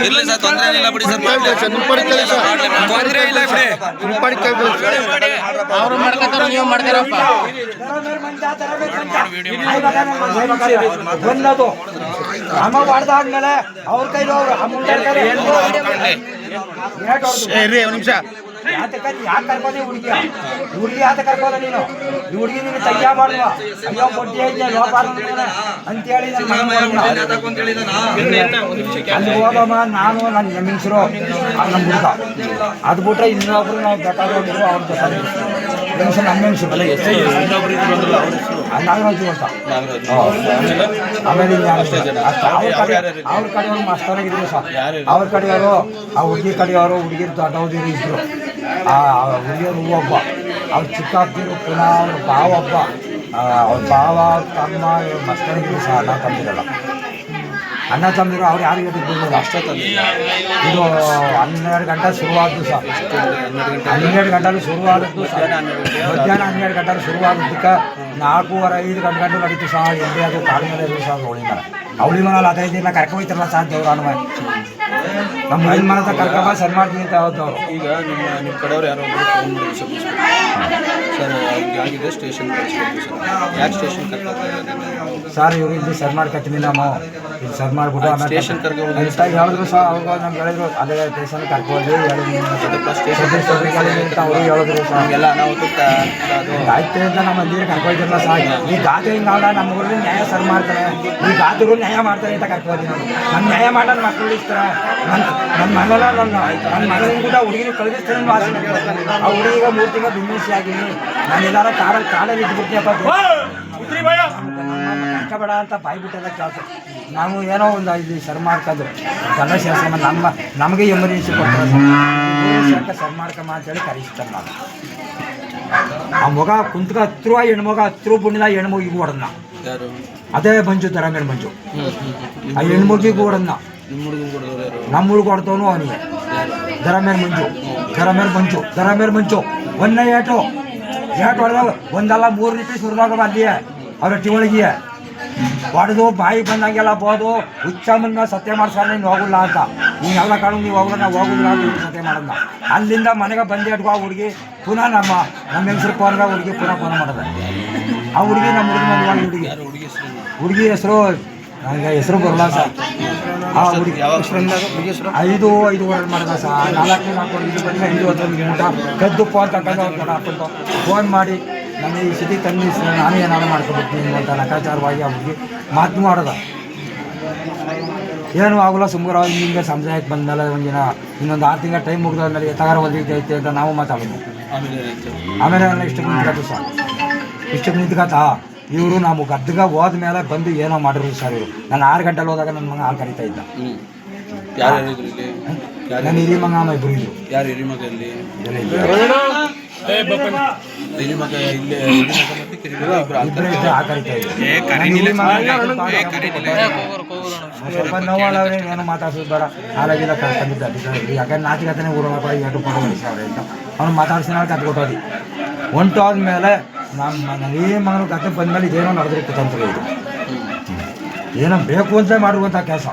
ಇರ್ಲಿ ಸರ್, ತೊಂದರೆ ಇಲ್ಲ ಬಿಡಿ ಸರ್, ತೊಂದರೆ ಇಲ್ಲ ಬಿಡಿ. ಅವ್ರು ಮಾಡ್ಕೊತಾರ, ನೀವು ಮಾಡ್ತಾರಪ್ಪ. ಬಂದದು ಅಮ್ಮ ಹೊಡೆದಾದ್ಮೇಲೆ ಅವ್ರ ಕೈಲಿ ನಿಮಿಷ ಯಾಕೆ ಕರ್ಕೋದಿ ಹುಡುಗಿ ಯಾತ ಕರ್ಕೋದ ನೀನು? ಈ ಹುಡುಗಿ ನೀನು ತಯ್ಯ ಮಾಡುವ ಅಯ್ಯೋ ಕೊಟ್ಟಿ ಐತೆ ಲೋಪಾರ ಅಂತೇಳಿ ಅಲ್ಲಿ ಹೋಗಮ್ಮ. ನಾನು ನನ್ನ ಹೆಮ್ಮಿಂಗ್ಸರು ನಮ್ಮ ಹುಡುಗ ಅದು ಬಿಟ್ರೆ ಇನ್ನೊಬ್ರು ನಾವು ಬೇಕಾದ್ರು ಅವ್ರ ಜೊತೆ ಹೆಂಗಸರು ನಮ್ಮ ಹೆಂಗಸರು ನಾಗರಾಜು ಅಂತ. ಆಮೇಲೆ ಅವ್ರ ಕಡೆಯವರು ಮಾಸ್ತರಾಗಿದ್ರು ಸರ್. ಅವ್ರ ಕಡೆಯವರು ಆ ಹುಡುಗಿ ಕಡೆಯವರು ಹುಡುಗಿರು ದೊಡ್ಡವ್ರು ಇದ್ರು. ಆ ಹುಡುಗಿಯರು ಒಬ್ಬ ಅವ್ರ ಚಿಕ್ಕಪ್ಪಿರು ಪುನಃ ಅವ್ರ ಭಾವ ಒಬ್ಬ ಅವ್ರ ಭಾವ ತಮ್ಮ ಮಸ್ತರಾಗಿದ್ರು ಸಹ ಅಣ್ಣ ತಮ್ಮಿರಲ್ಲ. ಅಣ್ಣ ತಮ್ಮಿರು ಅವ್ರು ಯಾರು ಹೇಳಿದ್ರು ಅಷ್ಟೇ ತಂದಿಲ್ಲ. ಇದು 12 ಗಂಟೆ ಶುರುವಾದ್ದು ಸಹ. 12 ಗಂಟೆಲಿ ಶುರುವಾದದ್ದು ಮಧ್ಯಾಹ್ನ 12 ಗಂಟೆಲಿ ಶುರುವಾದದ್ದಕ್ಕೆ 4:30 5 ಗಂಟೆ ನಡೀತು ಸಹ. ಎಲ್ಲಿ ಅದು ಕಾಡು ಮೇಲೆ ಇರು ಸಹ ಅವಳಿ ಮರ. ಅವಳಿ ಮರಲ್ಲಿ 15 ದಿನ ಕರ್ಕೊಯ್ತಾರಲ್ಲ ಸಹ ದೇವ್ರ ಅನ್ವ ನಮ್ಮ ಮೈಲ್ ಮರದ ಕರ್ಕೊಂಬ ಸರಿ ಮಾಡ್ತೀನಿ ಅಂತ ಅವ್ರು. ಈಗ ನಿಮ್ಮ ಕಡೆಯವ್ರು ಯಾರೋ ಫೋನ್ ಮಾಡಿ ಸರ್ ಆಗಿದೆ ಸ್ಟೇಷನ್ ಕಳಿಸ್ಕೊಡ್ತೀವಿ ಸರ್. ಯಾಕೆ ಸ್ಟೇಷನ್ ಕರ್ಕೊಂಡು ಸರ್ ಇವ್ರು ಇಲ್ಲಿ ಸರಿ ಮಾಡ್ಕೊತೀನಿ ನಾವು ಇಲ್ಲಿ ಸರಿ ಮಾಡಿಬಿಟ್ಟು ಸ್ಟೇಷನ್ ಕರ್ಕೊಂಡು ಹೇಳಿದ್ರು ಸಹ. ಅವ್ರು ನಮ್ಗೆ ಹೇಳಿದ್ರು ಅದೇ ಸ್ಟೇಷನ್ ಕರ್ಕೊಂಡು ಅಂತ ಅವರು ಹೇಳಿದ್ರು ಸಹ. ಎಲ್ಲ ಅನಾಹುತ ಆಯ್ತು ಅಂತ ನಮ್ಮ ಮಂದಿರ ಕರ್ಕೊಯ್ತಿರಲ್ಲ ಸಹ. ಈ ಗಾದೆ ಹಿಂಗಲ್ಲ ನಮ್ಮ ಊರಲ್ಲಿ ನ್ಯಾಯ ಸರಿ ಮಾಡ್ತಾರೆ, ಈ ಗಾದಿಗಳು ನ್ಯಾಯ ಮಾಡ್ತಾರೆ ಅಂತ ಕರ್ಕೋದಿ ನಾನು. ನನ್ನ ನ್ಯಾಯ ಮಾಡೋದು ಮಕ್ಕಳು ಇರ್ತಾರೆ. ನನ್ನ ಮನೆಲ್ಲ ನನ್ನ ಮಗಳಿಗೂ ಕೂಡ ಹುಡುಗಿನ ಕಳಿಸ್ತಾರೆ ವಾಸನೆ. ಆ ಹುಡುಗಿಗ 3 ತಿಂಗಳು ಬಿಸ್ನೆಸ್ ಆಗಿನಿ. ನಾನು ಎಲ್ಲಾರ ಕಾಡಲ್ಲಿ ಇದ್ಬಿಡ್ತೀನಪ್ಪ ಕರ್ಕಬೇಡ ಅಂತ ಬಾಯ್ಬಿಟ್ಟೆಲ್ಲ ಕೆಲಸ. ನಾವು ಏನೋ ಒಂದು ಇದು ಸರ್ ಮಾಡ್ಕೊಂಡು ಜನ ಸೇರ್ಸಮ್ಮ ನಮಗೆ ಎಮರ್ಜೆನ್ಸಿ ಕೊಡ್ತಾರೆ ಸರ್ ಮಾಡ್ಕಮ್ಮ ಅಂತೇಳಿ ಕರೆಸ್ತಾರೆ. ನಾನು ಆ ಮಗ ಕುಂತ್ಕ ಹತ್ತಿರ ಹೆಣ್ಮಗ ಹತ್ತಿರ ಬುಣ್ಣಿಲ್ಲ ಹೆಣ್ಮಗಿಗೂ ಹೊಡೆದ್ನ. ಅದೇ ಮಂಜು ದರಮೇಲೆ ಮಂಜು ಆ ಹೆಣ್ಮಗಿಗೂ ಹೊಡೆದ್ನ. ನಮ್ಮ ಹುಡುಗ ಹೊಡೆದವನು ಅವನಿಗೆ ದರಮೇಲೆ ಮಂಜು ಒಂದೇ ಏಟು ಹೊಡೆದಾಗ ಒಂದಲ್ಲ 3 ರೀತಿ ಸುರಿದಾಗ ಅಲ್ಲಿಯೇ ಅವ್ರ ಟಿವಳಿಗೆ ಹೊಡೆದು ಬಾಯಿ ಬಂದಂಗೆಲ್ಲ ಬೋದು ಹುಚ್ಚಮ್ಮನ ಸತ್ಯ ಮಾಡ್ಸೋಣ ನೀನು ಹೋಗಲ್ಲ ಅಂತ. ನೀನು ಎಲ್ಲ ಕಾಳು ನೀವು ಹೋಗಲ್ಲ ನಾವು ಹೋಗುದಿಲ್ಲ ಅಂತ ಸತ್ಯ ಮಾಡೋಣ. ಅಲ್ಲಿಂದ ಮನೆಗೆ ಬಂದು ಇಟ್ಕೋ ಆ ಹುಡುಗಿ ಪುನಃ ನಮ್ಮ ಹೆಂಗಸ್ರು ಫೋನ್ಗ ಹುಡುಗಿ ಪುನಃ ಫೋನ್ ಮಾಡಿದೆ. ಆ ಹುಡುಗಿ ನಮ್ಮ ಹುಡುಗಿ ಹೆಸರು ನನಗೆ ಹೆಸರು ಬರಲ್ಲ ಸರ್. ಆ ಹುಡುಗಿ 5 ಮಾಡಿದ ಸರ್. 4 ಇದು ಬಂದು 5 ಊಟ ಕದ್ದು ಫೋನ್ ತಗೊಂಡು ಹಾಕೊಂಡು ಫೋನ್ ಮಾಡಿ ನನಗೆ ಈ ಸ್ಥಿತಿ ತಂದು ನಾನೇ ಏನಾದ್ರು ಮಾಡ್ಕೊಬಿಡ್ತೀನಿ ಅಂತ ಲೆಕ್ಕಾಚಾರವಾಗಿ ಆ ಹುಡುಗಿ ಮಾತು ಮಾಡೋದ. ಏನೂ ಆಗೋಲ್ಲ ಸುಮ್ಮನೆ ಹಿಂಗೆ ಸಮುದಾಯಕ್ಕೆ ಬಂದಮೇಲೆ ಒಂದಿನ ಇನ್ನೊಂದು 6 ತಿಂಗಳ ಟೈಮ್ ಮುಗಿದ್ಮೇಲೆ ಎತ್ತಾಗಾರ ಒದಗೈತೆ ಅಂತ ನಾವು ಮಾತಾಡೋದು. ಆಮೇಲೆ ಎಲ್ಲ ಇಷ್ಟಕ್ಕೆ ನಿಂತ್ಕೊತು ಸರ್. ಇಷ್ಟಕ್ಕೆ ನಿಂತ್ಕೊತಾ ಇವರು ನಾವು ಗದ್ದಗ ಹೋದ್ಮೇಲೆ ಬಂದು ಏನೋ ಮಾಡಿದ್ರು ಸರ್. ಇವರು ನಾನು 6 ಗಂಟೆಲಿ ಹೋದಾಗ ನನ್ನ ಮಗ ಹಾಲು ಕರೀತಾ ಇದ್ದ. ನಾನು ಹಿರಿ ಮಗ ಅಮ್ಮ ಇಬ್ಬರು ಇದ್ರು. ಯಾರು ಹಿರಿ ಮಗ ಇಲ್ಲಿ ಸ್ವಲ್ಪ ನೋವಾಳವ್ರೆ ಏನೋ ಮಾತಾಡ್ಸೋದು ಬೇಡ ಹಾಲಾಗಿಲ್ಲ ಕಂಡಿದ್ದ. ಯಾಕಂದ್ರೆ ನಾಚಿಕತನೇ ಊರೊಳಗೆ 2 ಸಾವಿರ ಅಂತ ಅವ್ನು ಮಾತಾಡ್ಸಿ ನಾಳೆ ಕತ್ಕೊಟ್ಟೋದಿ. ಹೊಂಟೋದ್ಮೇಲೆ ನಮ್ಮ ಈ ಮಗನ ಕತೆ ಬಂದಮೇಲೆ ಇದೇನೋ ನಡೆದಿರುತ್ತೆ ತಂತ್ರ. ಇದು ಏನೋ ಬೇಕು ಅಂತ ಮಾಡಿರುವಂಥ ಕೆಲಸ.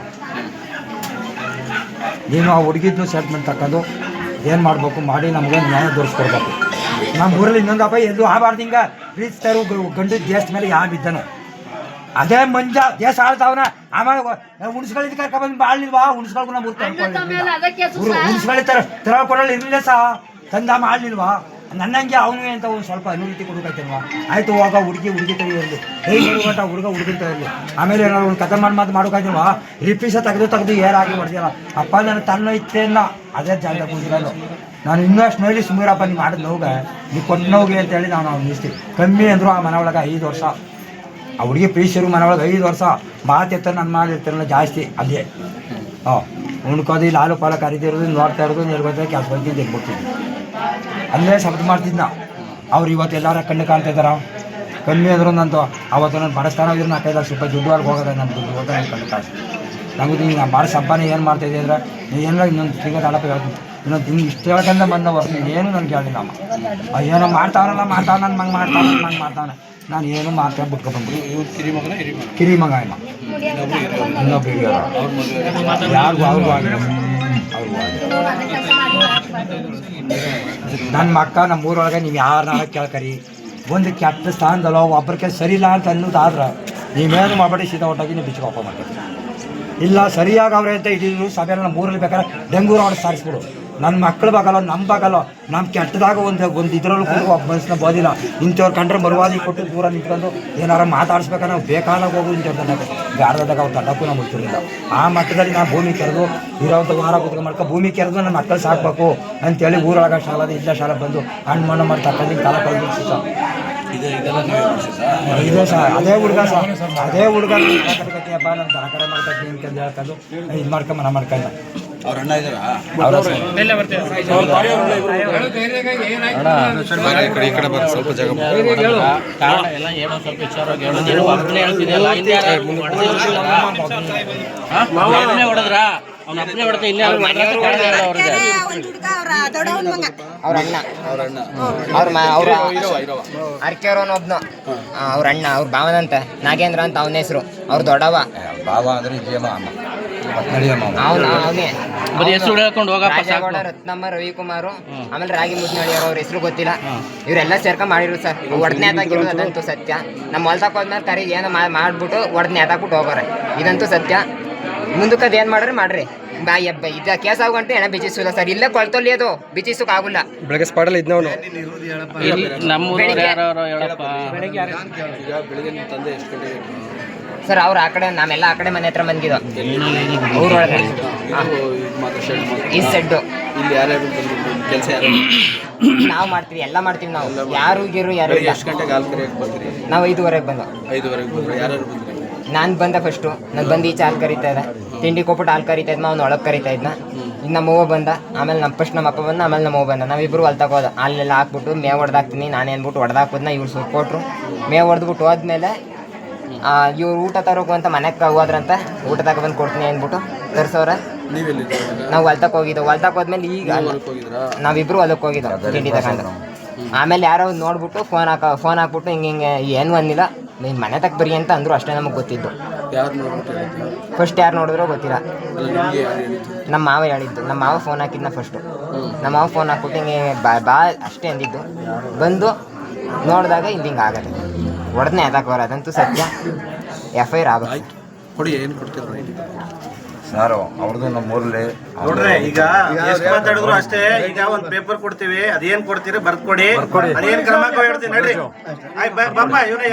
ನೀನು ಆ ಹುಡುಗಿದ್ನು ಸ್ಟೇಟ್ಮೆಂಟ್ ತಕ್ಕೊಂಡು ಏನು ಮಾಡಬೇಕು ಮಾಡಿ ನಮಗೆ ನ್ಯಾಯ ದೊರಕಿಸ್ಕೊಡ್ಬೇಕು. ನಮ್ಮ ಊರಲ್ಲಿ ಇನ್ನೊಂದಪ್ಪ ಎಲ್ಲೂ ಆಗಬಾರ್ದು ಹಿಂಗೆ ಪ್ರೀತಿಸ್ತಾರು ಗಂಡು ದೇಶದ ಮೇಲೆ ಯಾವ ಬಿದ್ದನು ಅದೇ ಮಂಜ ದೇಶ ಆಳ್ತಾವನ. ಆಮೇಲೆ ಹುಣ್ಸ್ಗಳಿದ್ದು ಕರ್ಕೊಬಂದು ಬಾಳ್ಲಿಲ್ವಾ ಹುಣ್ಸ್ಗಳಿಗೂ ನಮ್ಮ ಹುಣ್ಸ್ಗಳಿಗೆ ತರ ಕೊಡೋಳು ಇರಲಿಲ್ಲ ಸಹ ತಂದ ಮಾಡಲಿಲ್ವಾ ನನ್ನಂಗೆ ಅವನಿಗೆ ಅಂತ ಒಂದು ಸ್ವಲ್ಪ ಅನುಮತಿ ಕೊಡಬೇಕಲ್ವಾ. ಆಯಿತು ಹೋಗ ಹುಡುಗಿ ತರಿ ಇರಲಿ ಗಂಟ ಹುಡುಗ ಹುಡುಗಿನ ಇರಲಿ. ಆಮೇಲೆ ಏನಾದ್ರು ಒಂದು ಕತೆ ಮಾಡೋಕಾಗಿಲ್ವಾ ರಿಪೀಸ ತೆಗೆದು ಏರಾಗಿ ಹೊಡೆದಿಲ್ಲ. ಅಪ್ಪ ನಾನು ತನ್ನ ಇತ್ತೇನ ಅದೇ ಜಾಗ ಕೂದಿರಲ್ಲ. ನಾನು ಇನ್ನಷ್ಟು ನೋಡಿ ಸುಮೀರಪ್ಪ ನೀವು ಮಾಡಿದ ನೋಗೆ ನೀವು ಕೊಟ್ಟು ನೋಗೆ ಅಂತೇಳಿ ನಾವು ನಿಲ್ಲಿಸ್ತೀವಿ. ಕಮ್ಮಿ ಅಂದರು ಆ ಮನೆ ಒಳಗೆ 5 ವರ್ಷ. ಆ ಹುಡುಗಿ ಪ್ರೀಶರು ಮನೆ ಒಳಗೆ 5 ವರ್ಷ ಮಾತಿರ್ತಾರೆ. ನನ್ನ ಮಾಡಿರ್ತಾರಲ್ಲ ಜಾಸ್ತಿ ಅಲ್ಲೇ ಉಣ್ಕೋದು ಲಾಲು ಪಾಲ ಕರಿತಿರೋದು ನೋಡ್ತಾ ಇರೋದು ನಿರ್ಗೋದ್ರೆ ಕೆಲಸ ಬಗ್ಗೆ ತೆಗ್ಬಿಡ್ತಿದ್ವಿ. ಅಲ್ಲೇ ಶಬ್ದ ಮಾಡ್ತಿದ್ದ. ಅವ್ರು ಇವತ್ತು ಎಲ್ಲಾರ ಕಣ್ಣು ಕಾಣ್ತಾ ಇದ್ದಾರ. ಕಮ್ಮಿ ಅಂದರು ನಂದು ಅವತ್ತು ನಾನು ಬಡಸ್ತಾನ ಇದ್ರು 4-5 ಲಕ್ಷ ರೂಪಾಯಿ ದುಡ್ಡು ಅಲ್ಲಿ ಹೋಗೋದು ನನ್ನ ದುಡ್ಡು ಹೋದ ನನ್ನ ಕಣ್ಣು ಕಾಸು ನಮಗೆ ಈಗ ಭಾಳ ಸಂಪಾದನೆ ಏನು ಮಾಡ್ತಾಯಿದ್ದೆ ಅಂದರೆ ಏನೋ ಇನ್ನೊಂದು ತಿಂಗಳು ತಾಳಪ್ಪ ಹೇಳ್ತೀನಿ ಇನ್ನೊಂದು ತಿಂಗಳು ಇಷ್ಟು ಹೇಳ್ಕಂದ ಬಂದ ಏನು ನನಗೆ ಹೇಳಿಲ್ಲ ಅಮ್ಮ. ಏನೋ ಮಾಡ್ತಾವನಲ್ಲ ನನ್ನ ಮಂಗೆ ಮಾಡ್ತಾವನೆ ನಾನು ಏನು ಮಾತಾಡಿ ಬಿಟ್ಕೊಂಡ್ಬಂದ್ಬಿಟ್ಟು ಇವ್ರು ಕಿರಿಮಗನ ಹಿರಿಮಗ ಕಿರಿಮಗ ಇನ್ನ ಇನ್ನೊಬ್ರು ಅವ್ರ ಮದುವೆ ಯಾರಿಗೂ ಅವ್ರಿಗೂ ಆಗಿಲ್ಲ ಅವ್ರಿಗೂ ನನ್ನ ಮಕ್ಕ ನಮ್ಮ ಊರೊಳಗೆ ನೀವು ಯಾರನ್ನಾರ ಕೇಳ್ಕರಿ ಒಂದು ಕೆಟ್ಟ ಸ್ಥಾನದಲ್ಲ ಒಬ್ಬರಿಗೆ ಸರಿ ಇಲ್ಲ ಅಂತ ಅನ್ನೋದಾದ್ರೆ ನೀವೇನು ಮಾಡಬೇಡಿ ಸೀದಾ ಒಟ್ಟಾಗಿ ನೀವು ಬಿಚ್ಚಿಗೆ ವಾಪ ಮಾಡ್ತೀವಿ ಇಲ್ಲ ಸರಿಯಾಗಿ ಅವ್ರೆ ಅಂತ ಇದ್ದಿದ್ರು ಸಭೆಯಲ್ಲಿ ನಮ್ಮ ಊರಲ್ಲಿ ಬೇಕಾದ್ರೆ ಡೆಂಗೂರು ಆಡ ಸಾರಿಸ್ಬಿಡು ನನ್ನ ಮಕ್ಕಳು ಬಾಗಲ್ಲ ನಮ್ಮ ಬಾಗಲ್ಲ ನಮ್ಮ ಕೆಟ್ಟದಾಗ ಒಂದು ಇದರಲ್ಲೂ ಕೂಡ ಒಬ್ಬ ಮನುಷ್ಯನ ಬೋದಿಲ್ಲ ಇಂಥವ್ರು ಕಂಡ್ರೆ ಮರುವಾದಿ ಕೊಟ್ಟು ದೂರ ನಿಂತ್ಕೊಂಡು ಏನಾರ ಮಾತಾಡಿಸ್ಬೇಕಾದ್ರೆ ನಾವು ಬೇಕಾದಾಗ ಹೋಗೋದು ಇಂಥವ್ರು ಗಾರ್ದಾಗ ಅವ್ರು ತಡಕ್ಕೂ ನಾವು ಮುಚ್ಚಿರಲಿಲ್ಲ ಆ ಮಟ್ಟದಲ್ಲಿ ನಾನು ಭೂಮಿ ಕೆರೆದು ಇರೋಂಥ ವಾರ ಕೂತ್ಕೊಂಡು ಮಾಡ್ಕೊ ಭೂಮಿ ಕೆರೆದು ನನ್ನ ಮಕ್ಕಳು ಸಾಕಬೇಕು ಅಂತೇಳಿ ಊರೊಳಗ ಶಾಲದ ಇಲ್ಲ ಶಾಲೆ ಬಂದು ಹಣ್ಣು ಮಣ್ಣು ಮಾಡಿ ತಕ್ಕಂಡು ಕಾಲ ಕಳೆದು ಸರ್ ಇದೆ ಸರ್ ಅದೇ ಹುಡುಗ ಕಟ್ಟಿಕತ್ತಿಯಪ್ಪ ನಾನು ದನ ಕಡೆ ಮಾಡ್ಕೊತೀನಿ ಅಂತಂದು ಹೇಳ್ಕೊಂಡು ಇದು ಮಾಡ್ಕೊಂಡು ಮನ ಮಾಡ್ಕೊಂಡು ಅವ್ರ ಅಣ್ಣ ಇದ್ದಾರಾ ಈ ಕಡೆ ಬರ್ರಿ ಸ್ವಲ್ಪ ಜಾಗ ಕಾರಣ ಎಲ್ಲ ಏನೋ ಸ್ವಲ್ಪ ವಿಚಾರವಾಗಿ ಹೇಳೋದು ಏನು ಒಬ್ಬನೇ ಹೇಳ್ತಿದೆಯಲ್ಲ ಹಿಂದೆ ಒಬ್ಬನೇ ಹೊಡೆದ್ರ ಅವ್ನ ಅಪ್ಪನೇ ಹೊಡೆದ ಇನ್ನೇ ಅವ್ರ ಅಣ್ಣ ಅರ್ಕೆಯವ್ರವನೊಬ್ನು ಅವ್ರ ಅಣ್ಣ ಅವ್ರ ಭಾವನಂತ ನಾಗೇಂದ್ರ ಅಂತ ಅವನ ಹೆಸರು ಅವ್ರ ದೊಡ್ಡವ ಬಾಬಾ ಅಂದರೆ ನಡೆಯಮ್ಮ ಅವನೇ ಬರೀ ಹೆಸರು ಹೇಳ್ಕೊಂಡು ಹೋಗಪ್ಪ ಸಾಕು ರತ್ನಮ್ಮ ರವಿಕುಮಾರು ಆಮೇಲೆ ರಾಗಿ ಮುದ್ನಳ್ಳಿಯವ್ರು ಅವ್ರ ಹೆಸರು ಗೊತ್ತಿಲ್ಲ ಇವರೆಲ್ಲ ಸೇರ್ಕೊಂಡು ಮಾಡಿರು ಸರ್ ಒಡನೆ ಹಾಕಿರೋದು ಅದಂತೂ ಸತ್ಯ ನಮ್ಮ ಹೊಲ್ತಕ್ಕೆ ಹೋದ್ಮೇಲೆ ಕರಿ ಏನೋ ಮಾಡ್ಬಿಟ್ಟು ಒಡನೆ ಹಾಕ್ಬಿಟ್ಟು ಹೋಗೋರೆ ಇದಂತೂ ಸತ್ಯ ಮುಂದಕ್ಕೆ ಅದೇನು ಮಾಡ್ರಿ ಇದು ಕೇಸ್ ಆಗಂಟು ಎಣ ಬಿಚ್ಚಿಸಲ್ಲ ಸರ್ ಇಲ್ಲೇ ಕೊಳ್ತೊಲ್ಲಿ ಅದು ಬಿಚ್ಚಿಸೋಕೆ ಆಗುಲ್ಲ ಬೆಳಗ್ಗೆ ಸ್ಪಾಟಲ್ಲಿ ಇದ್ನವನು ನಮ್ಮೂರು ಯಾರು ಹೇಳಪ್ಪ ಈಗ ಬೆಳಿಗ್ಗೆ ನಿಮ್ಮ ತಂದೆ ಎಷ್ಟು ಗಂಟೆಗೆ ಸರ್ ಅವ್ರು ಆ ಕಡೆ ನಾವೆಲ್ಲ ಆ ಕಡೆ ಮನೆ ಹತ್ರ ಬಂದಿದ್ದು ಊರೊಳಗೆ ಈ ಸೆಡ್ಡು ಇಲ್ಲಿ ಯಾರ್ಯಾರು ಕೆಲಸ ಯಾರು ನಾವು ಮಾಡ್ತೀವಿ ಎಲ್ಲ ಮಾಡ್ತೀವಿ ನಾವು ಯಾರು ಯಾರು ಇಲ್ಲ ಎಷ್ಟು ಗಂಟೆಗೆ ಹಾಲು ಕರಿಯಕ್ಕೆ ಬರ್ತೀರಿ ನಾವು 5:30ಗೆ ಬಂದು 5:30 ಬಂದ್ರೆ ಯಾರ್ಯಾರು ಬಂದ್ರಿ ನಾನು ಬಂದ ಫಸ್ಟು ನಾನು ಬಂದು ಈಚೆ ಹಾಲು ಕರಿತಾ ಇದ್ದೆ ತಿಂಡಿ ಕೊಟ್ಬಿಟ್ಟು ಹಾಲು ಕರಿತಾ ಇದ್ನ ಅವ್ನು ಒಳಗೆ ಕರಿತಾ ಇದ್ನ ಇನ್ನು ನಮ್ಮವ್ವ ಬಂದ ಆಮೇಲೆ ನಮ್ಮ ಅಪ್ಪ ಬಂದ ಆಮೇಲೆ ನಮ್ಮವ್ವ ಬಂದ ನಾವಿಬ್ಬರು ಹೊಲ್ ತಗೋದ ಹಾಲೆಲ್ಲ ಹಾಕ್ಬಿಟ್ಟು ಮೇವು ಹೊಡೆದಾಕ್ತೀನಿ ನಾನೇನ್ಬಿಟ್ಟು ಹೊಡೆದಾಕೋದ್ನ ಇವ್ರು ಸುಟ್ಟು ಕೊಟ್ಟರು ಮೇವು ಹೊಡೆದ್ಬಿಟ್ಟು ಹೋದ್ಮೇಲೆ ಇವ್ರು ಊಟ ತರೋಕು ಅಂತ ಮನೆಗೆ ಹೋದ್ರಂತ ಊಟ ತಗೊ ಬಂದು ಕೊಡ್ತೀನಿ ಅಂದ್ಬಿಟ್ಟು ತರ್ಸೋರ ನಾವು ಹೊಲ್ತಕ್ಕೆ ಹೊಲ್ತಕ್ಕೆ ಹೋದ್ಮೇಲೆ ಈಗ ನಾವಿಬ್ರು ಹೊಲಕ್ಕೆ ಹೋಗಿದ್ದೋ ತಿಂಡಿ ತಗೊಂಡು ಆಮೇಲೆ ಯಾರೋ ನೋಡ್ಬಿಟ್ಟು ಫೋನ್ ಹಾಕ್ಬಿಟ್ಟು ಹಿಂಗೆ ಏನು ಅಂದಿಲ್ಲ ನೀನು ಮನೆ ತಕ್ಕ ಬರಿ ಅಂತ ಅಂದರು ಅಷ್ಟೇ ನಮಗೆ ಗೊತ್ತಿದ್ದು ಫಸ್ಟ್ ಯಾರು ನೋಡಿದ್ರೋ ಗೊತ್ತಿಲ್ಲ ನಮ್ಮ ಮಾವ ಹೇಳಿದ್ದು ನಮ್ಮ ಮಾವ ಫೋನ್ ಹಾಕಿದ್ನ ಫಸ್ಟು ನಮ್ಮ ಮಾವ ಫೋನ್ ಹಾಕ್ಬಿಟ್ಟು ಹಿಂಗೆ ಬಾ ಅಷ್ಟೇ ಅಂದಿದ್ದು ಬಂದು ನೋಡಿದಾಗ ಹಿಂಗೆ ಆಗತ್ತೆ ಹೊಡೆದ್ನೆ ಎದಾಕೋರ ಅದಂತೂ ಸತ್ಯ FIR ಆಗುತ್ತೆ ಕೊಡಿ ಏನು ಕೊಡ್ತೀರ ಸರ್ ಅವ್ರದ್ದು ನಮ್ಮ ಊರಲ್ಲಿ ನೋಡ್ರಿ ಈಗ ಎಷ್ಟು ಮಾತಾಡಿದ್ರು ಅಷ್ಟೇ ಈಗ ಒಂದ್ ಪೇಪರ್ ಕೊಡ್ತೀವಿ ಅದೇನ್ ಕೊಡ್ತೀರಿ ಬರ್ಕೊಡಿ ಅದೇನ್ ಕ್ರಮ ಹೇಳ್ತೀನಿ ನಡ್ರಿ ಬಾಪ ಇವ್ನ